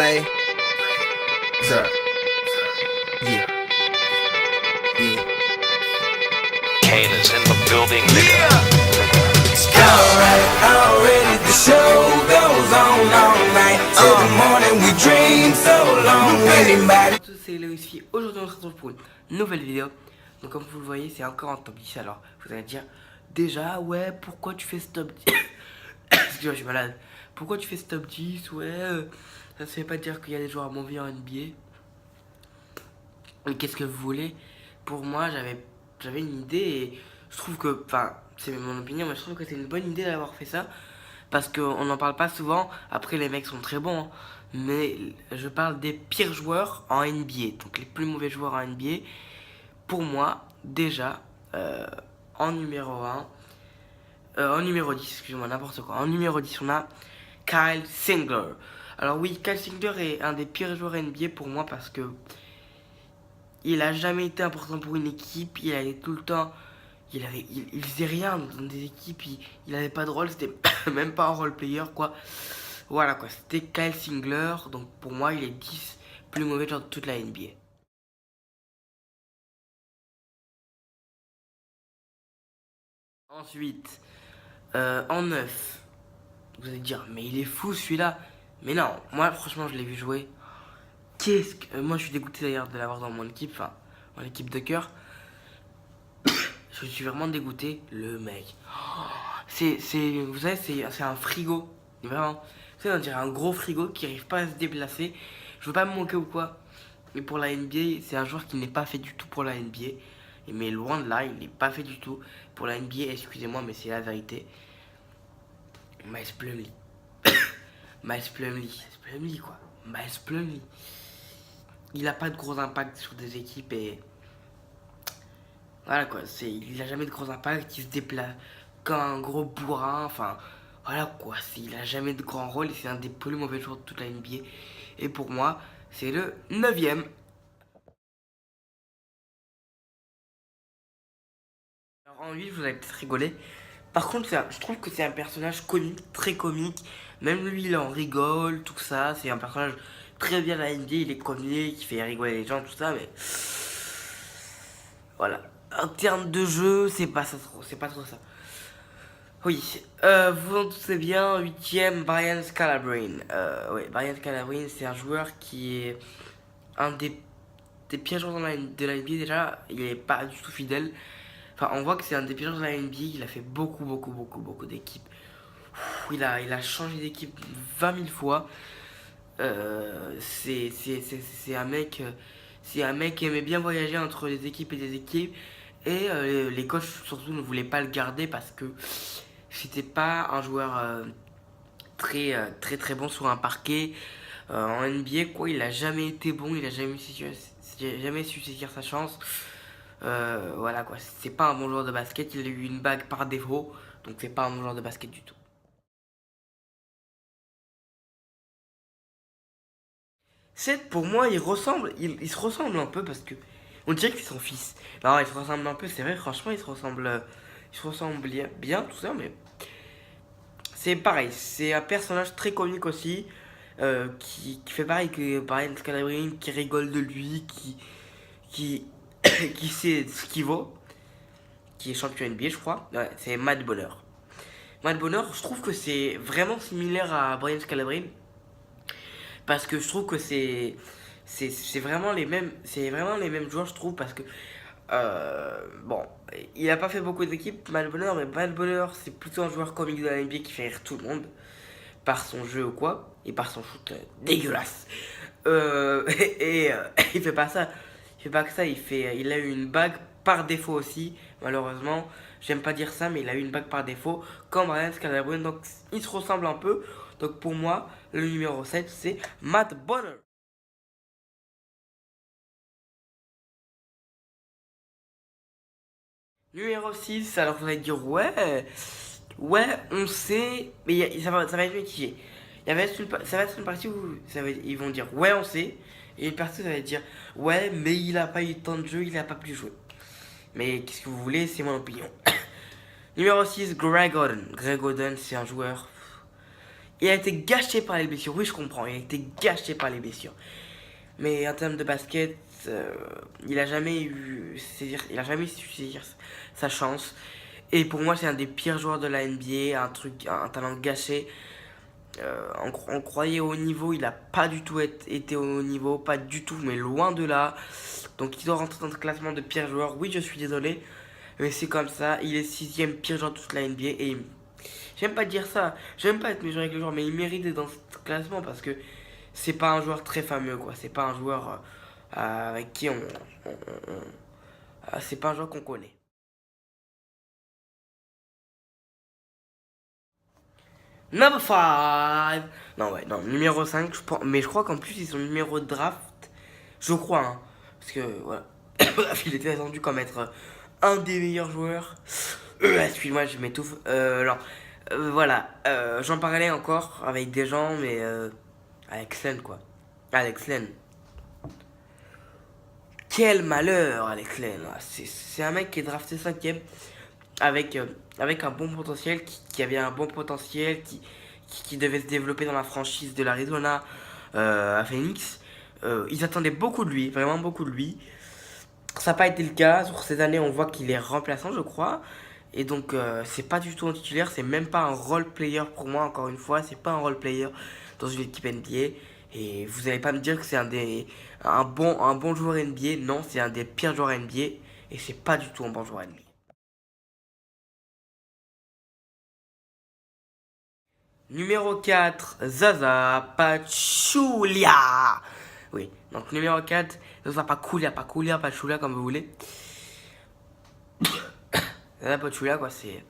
play. Sir. Yeah. Yeah. Kane is in the building, nigga. Alright, already the show goes on all night. Till the morning we dream so long. Anybody? Bonjour à tous, c'est Léo ici. Aujourd'hui on se retrouve pour une nouvelle vidéo. Donc comme vous le voyez, c'est encore un top 10. Alors vous allez dire déjà ouais, pourquoi tu fais ce top 10? Excusez-moi, je suis malade. Pourquoi tu fais ce top 10? Ouais, ça se fait pas dire qu'il y a des joueurs mauvais en NBA. Mais qu'est-ce que vous voulez? Pour moi, j'avais une idée et je trouve que, enfin, c'est mon opinion, mais je trouve que c'est une bonne idée d'avoir fait ça. Parce qu'on n'en parle pas souvent. Après, les mecs sont très bons, hein. Mais je parle des pires joueurs en NBA. Donc les plus mauvais joueurs en NBA. Pour moi, déjà, en numéro 1, en numéro 10, excusez-moi, n'importe quoi. En numéro 10, on a Kyle Singler. Alors oui, Kyle Singler est un des pires joueurs NBA pour moi parce que il a jamais été important pour une équipe. Il allait tout le temps, il faisait rien dans des équipes. Il avait pas de rôle, c'était même pas un role player quoi. Voilà quoi, c'était Kyle Singler. Donc pour moi, il est 10 plus mauvais joueur de toute la NBA. Ensuite, en 9, vous allez dire, mais il est fou celui-là. Mais non, moi franchement, je l'ai vu jouer. Qu'est-ce que. Moi, je suis dégoûté d'ailleurs de l'avoir dans mon équipe, enfin, mon équipe de cœur. Je suis vraiment dégoûté, le mec. Vous savez, c'est un frigo. Vraiment. Vous savez, on dirait un gros frigo qui n'arrive pas à se déplacer. Je veux pas me moquer ou quoi. Mais pour la NBA, c'est un joueur qui n'est pas fait du tout pour la NBA. Mais loin de là, il n'est pas fait du tout pour la NBA. Excusez-moi, mais c'est la vérité. Miles Plumlee. Miles Plumlee quoi. Miles Plumlee. Il a pas de gros impact sur des équipes et voilà quoi, il a jamais de gros impact, il se déplace comme un gros bourrin, enfin voilà quoi, il a jamais de grand rôle et c'est un des plus mauvais joueurs de toute la NBA. Et pour moi, c'est le 9ème. Alors en 8, vous allez peut-être rigoler. Par contre, je trouve que c'est un personnage comique, très comique. Même lui, il en rigole, tout ça. C'est un personnage très bien à la NBA, il est comique, il fait rigoler les gens, tout ça, mais voilà. En termes de jeu, c'est pas trop ça. Oui, vous en doutez bien, 8ème, Brian Scalabrine. Oui, Brian Scalabrine, c'est un joueur qui est un des pires joueurs de la NBA déjà. Il est pas du tout fidèle. Enfin, on voit que c'est un des pires joueurs de la NBA. Il a fait beaucoup d'équipes. Il a changé d'équipe 20 000 fois. C'est un mec. C'est un mec qui aimait bien voyager entre les équipes et des équipes. Et les coachs surtout ne voulaient pas le garder parce que c'était pas un joueur très bon sur un parquet. En NBA, quoi, il a jamais été bon, il a jamais su saisir sa chance. Voilà quoi, c'est pas un bon joueur de basket, il a eu une bague par défaut, donc c'est pas un bon joueur de basket du tout. 7 pour moi, il se ressemble un peu parce que on dirait que c'est son fils. Non, il se ressemble un peu, c'est vrai, franchement, il se ressemble bien, tout ça, mais c'est pareil, c'est un personnage très comique aussi, qui fait pareil que Brian Scalabrine, qui rigole de lui, qui, qui sait ce qu'il vaut, qui est champion NBA, je crois. Ouais, c'est Matt Bonner. Matt Bonner, je trouve que c'est vraiment similaire à Brian Scalabrine, parce que je trouve que c'est vraiment les mêmes joueurs, je trouve, parce que bon, il a pas fait beaucoup d'équipes, Matt Bonner, mais Matt Bonner, c'est plutôt un joueur comique de la NBA qui fait rire tout le monde par son jeu ou quoi, et par son shoot dégueulasse. Il fait pas ça. Il fait pas que ça, il a eu une bague par défaut aussi, malheureusement. J'aime pas dire ça, mais il a eu une bague par défaut, comme Brian Scalabrine, donc il se ressemble un peu. Donc pour moi, le numéro 7, c'est Matt Bonner. Numéro 6, alors vous allez dire, ouais, on sait, mais ça va être mitigé. Ça va être une partie où ils vont dire, ouais, on sait, et une partie où ça va dire, ouais, mais il a pas eu tant de jeu, il a pas pu jouer. Mais qu'est-ce que vous voulez, c'est mon opinion. Numéro 6, Greg Oden. Greg Oden, c'est un joueur. Il a été gâché par les blessures. Oui, je comprends. Il a été gâché par les blessures. Mais en termes de basket, il a jamais eu, il a jamais su saisir sa chance. Et pour moi, c'est un des pires joueurs de la NBA, un talent gâché. On croyait au niveau, il a pas du tout été au niveau, pas du tout, mais loin de là. Donc il doit rentrer dans le classement de pire joueur. Oui, je suis désolé, mais c'est comme ça. Il est sixième pire joueur de toute la NBA et j'aime pas dire ça. J'aime pas être méchant avec le joueur, mais il mérite d'être dans ce classement parce que c'est pas un joueur très fameux, quoi. C'est pas un joueur avec qui c'est pas un joueur qu'on connaît. Number 5. Non, ouais, non, numéro 5, mais je crois qu'en plus, ils sont numéro de draft. Je crois, hein. Parce que, voilà. Il était attendu comme être un des meilleurs joueurs. Excuse-moi, je m'étouffe. Non. Voilà. J'en parlais encore avec des gens, mais. Alex Len, quoi. Alex Len. Quel malheur, Alex Len. C'est un mec qui est drafté cinquième avec, avec un bon potentiel, qui avait un bon potentiel, qui devait se développer dans la franchise de l'Arizona à Phoenix. Ils attendaient beaucoup de lui, vraiment beaucoup de lui. Ça n'a pas été le cas. Sur ces années, on voit qu'il est remplaçant, je crois. Et donc, c'est pas du tout un titulaire, c'est même pas un role player pour moi, encore une fois. C'est pas un role player dans une équipe NBA. Et vous allez pas me dire que c'est un bon joueur NBA. Non, c'est un des pires joueurs NBA. Et c'est pas du tout un bon joueur NBA. Numéro 4, Zaza Pachulia. Oui, donc numéro 4, Zaza Pachulia, comme vous voulez. Zaza Pachulia, quoi, c'est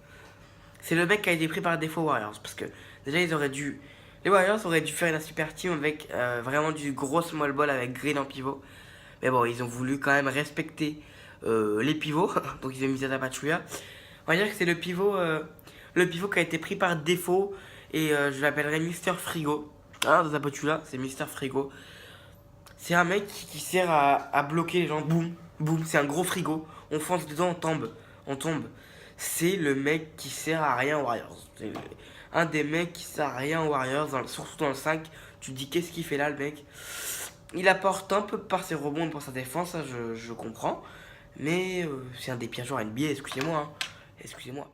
le mec qui a été pris par défaut Warriors. Parce que déjà, les Warriors auraient dû faire une super team avec vraiment du gros small ball avec Green en pivot. Mais bon, ils ont voulu quand même respecter les pivots. Donc ils ont mis Zaza Pachulia. On va dire que c'est le pivot qui a été pris par défaut. Et je l'appellerai Mister Frigo. Hein, Zaza Pachulia, c'est Mister Frigo. C'est un mec qui sert à bloquer les gens. Boum, boum, c'est un gros frigo. On fonce dedans, on tombe. On tombe. C'est le mec qui sert à rien aux Warriors. C'est un des mecs qui sert à rien aux Warriors, surtout dans le 5. Tu te dis, qu'est-ce qu'il fait là, le mec? Il apporte un peu par ses rebonds et par sa défense, ça je comprends. Mais c'est un des pires joueurs NBA, excusez-moi. Hein. Excusez-moi.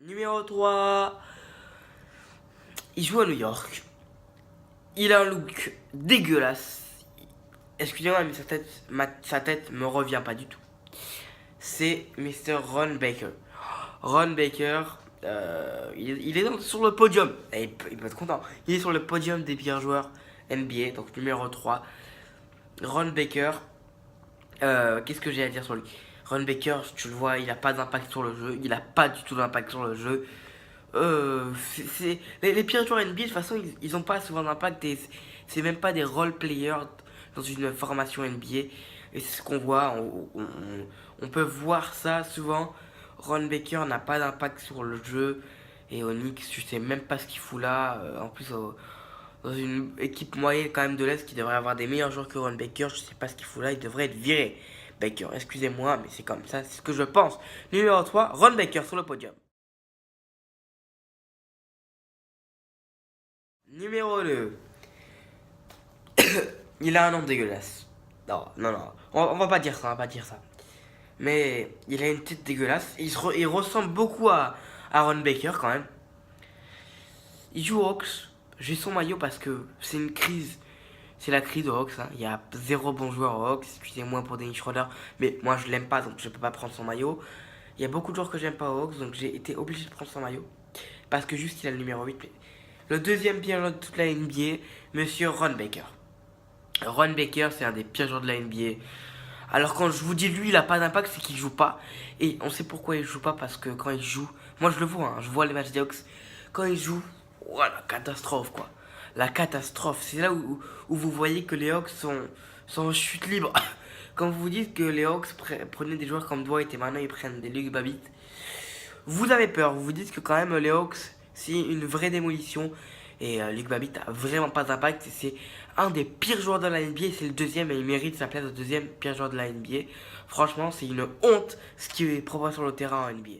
Numéro 3. Il joue à New York. Il a un look dégueulasse. Excusez-moi, mais sa tête me revient pas du tout. C'est Mr. Ron Baker. Ron Baker, il est sur le podium. Et il peut être content. Il est sur le podium des pires joueurs NBA, donc numéro 3. Ron Baker, qu'est-ce que j'ai à dire sur lui? Ron Baker, tu le vois, il a pas d'impact sur le jeu. Il a pas du tout d'impact sur le jeu. Les pires joueurs NBA, de toute façon, ils ont pas souvent d'impact et c'est même pas des role players dans une formation NBA. Et c'est ce qu'on voit, on peut voir ça souvent. Ron Baker n'a pas d'impact sur le jeu. Et Onyx, je sais même pas ce qu'il fout là. En plus, dans une équipe moyenne quand même de l'Est qui devrait avoir des meilleurs joueurs que Ron Baker, je sais pas ce qu'il fout là, il devrait être viré. Baker, excusez-moi, mais c'est comme ça, c'est ce que je pense. Numéro 3, Ron Baker sur le podium. Numéro 2. Il a un nom dégueulasse. Non, non, non. On va pas dire ça, on va pas dire ça. Mais il a une tête dégueulasse. Il ressemble beaucoup à Ron Baker quand même. Il joue aux Hawks. J'ai son maillot parce que c'est une crise. C'est la crise aux Hawks. Hein. Il y a zéro bon joueur aux Hawks. Excusez-moi pour Dennis Schroeder. Mais moi je l'aime pas donc je peux pas prendre son maillot. Il y a beaucoup de joueurs que j'aime pas aux Hawks. Donc j'ai été obligé de prendre son maillot. Parce que juste il a le numéro 8. Le deuxième pire joueur de toute la NBA, Monsieur Ron Baker. Ron Baker, c'est un des pires joueurs de la NBA. Alors quand je vous dis lui, il a pas d'impact, c'est qu'il joue pas. Et on sait pourquoi il joue pas, parce que quand il joue, moi je le vois, hein, je vois les matchs des Hawks. Quand il joue, voilà, la catastrophe quoi. La catastrophe, c'est là où vous voyez que les Hawks sont en chute libre. Quand vous dites que les Hawks prenaient des joueurs comme Dwight et maintenant ils prennent des Luke Babbitt, vous avez peur, vous vous dites que quand même les Hawks, c'est une vraie démolition. Et Luke Babbitt a vraiment pas d'impact. C'est un des pires joueurs de la NBA. C'est le deuxième et il mérite sa place de deuxième pire joueur de la NBA. Franchement, c'est une honte ce qui est propre sur le terrain en NBA.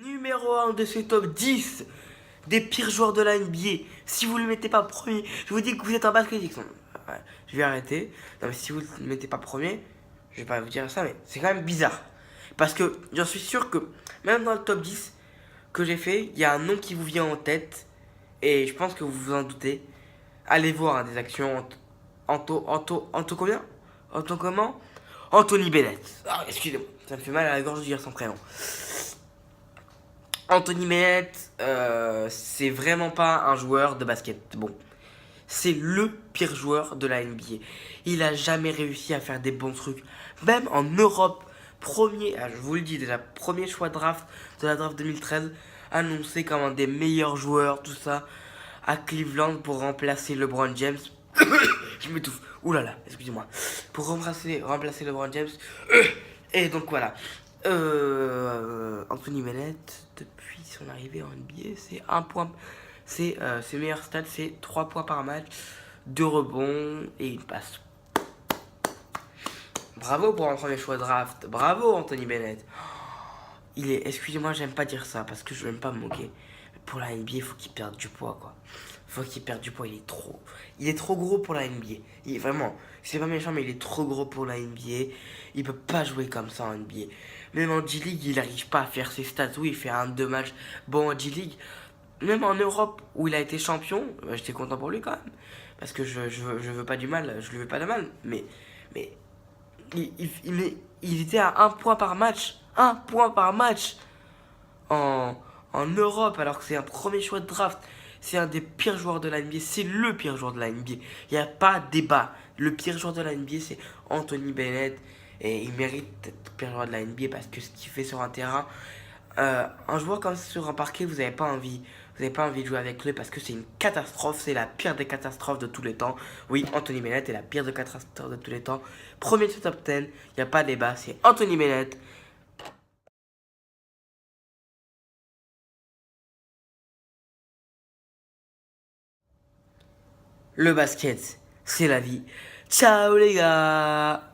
Numéro 1 de ce top 10 des pires joueurs de la NBA. Si vous ne le mettez pas premier, je vous dis que vous êtes un basket Dixon. Ouais, je vais arrêter. Non mais si vous ne le mettez pas premier, je vais pas vous dire ça, mais c'est quand même bizarre. Parce que j'en suis sûr que même dans le top 10 que j'ai fait, il y a un nom qui vous vient en tête. Et je pense que vous vous en doutez. Allez voir hein, des actions. Anto combien? Anto comment? Anthony Bennett. Ah, excusez-moi, ça me fait mal à la gorge de dire son prénom. Anthony Bennett, c'est vraiment pas un joueur de basket. Bon, c'est le pire joueur de la NBA. Il a jamais réussi à faire des bons trucs. Même en Europe, premier, je vous le dis déjà, premier choix draft de la draft 2013, annoncé comme un des meilleurs joueurs, tout ça, à Cleveland pour remplacer LeBron James. Je m'étouffe. Ouh là là, excusez-moi. Pour remplacer LeBron James. Et donc voilà. Anthony Bennett, depuis son arrivée en NBA, c'est 1 point. Ses meilleurs stats, c'est 3 points par match, 2 rebonds et une passe. Bravo pour un premier choix draft. Bravo Anthony Bennett. Il est, excusez-moi, j'aime pas dire ça parce que je n'aime pas me moquer. Pour la NBA, il faut qu'il perde du poids, quoi. Faut qu'il perde du poids, il est trop gros pour la NBA. Il est vraiment, c'est pas méchant, mais il est trop gros pour la NBA. Il peut pas jouer comme ça en NBA. Même en G-League, il n'arrive pas à faire ses stats. Oui, il fait 1-2 matchs bon en G-League. Même en Europe, où il a été champion, j'étais content pour lui quand même. Parce que je veux pas du mal, je lui veux pas de mal. Mais il était à 1 point par match. 1 point par match en, en Europe, alors que c'est un premier choix de draft. C'est un des pires joueurs de la NBA. C'est le pire joueur de la NBA. Il n'y a pas de débat. Le pire joueur de la NBA, c'est Anthony Bennett. Et il mérite d'être le pire joueur de la NBA parce que ce qu'il fait sur un terrain, un joueur comme ça sur un parquet, vous n'avez pas envie. Vous n'avez pas envie de jouer avec lui parce que c'est une catastrophe. C'est la pire des catastrophes de tous les temps. Oui, Anthony Bennett est la pire des catastrophes de tous les temps. Premier de ce top 10, il n'y a pas de débat. C'est Anthony Bennett. Le basket, c'est la vie. Ciao les gars!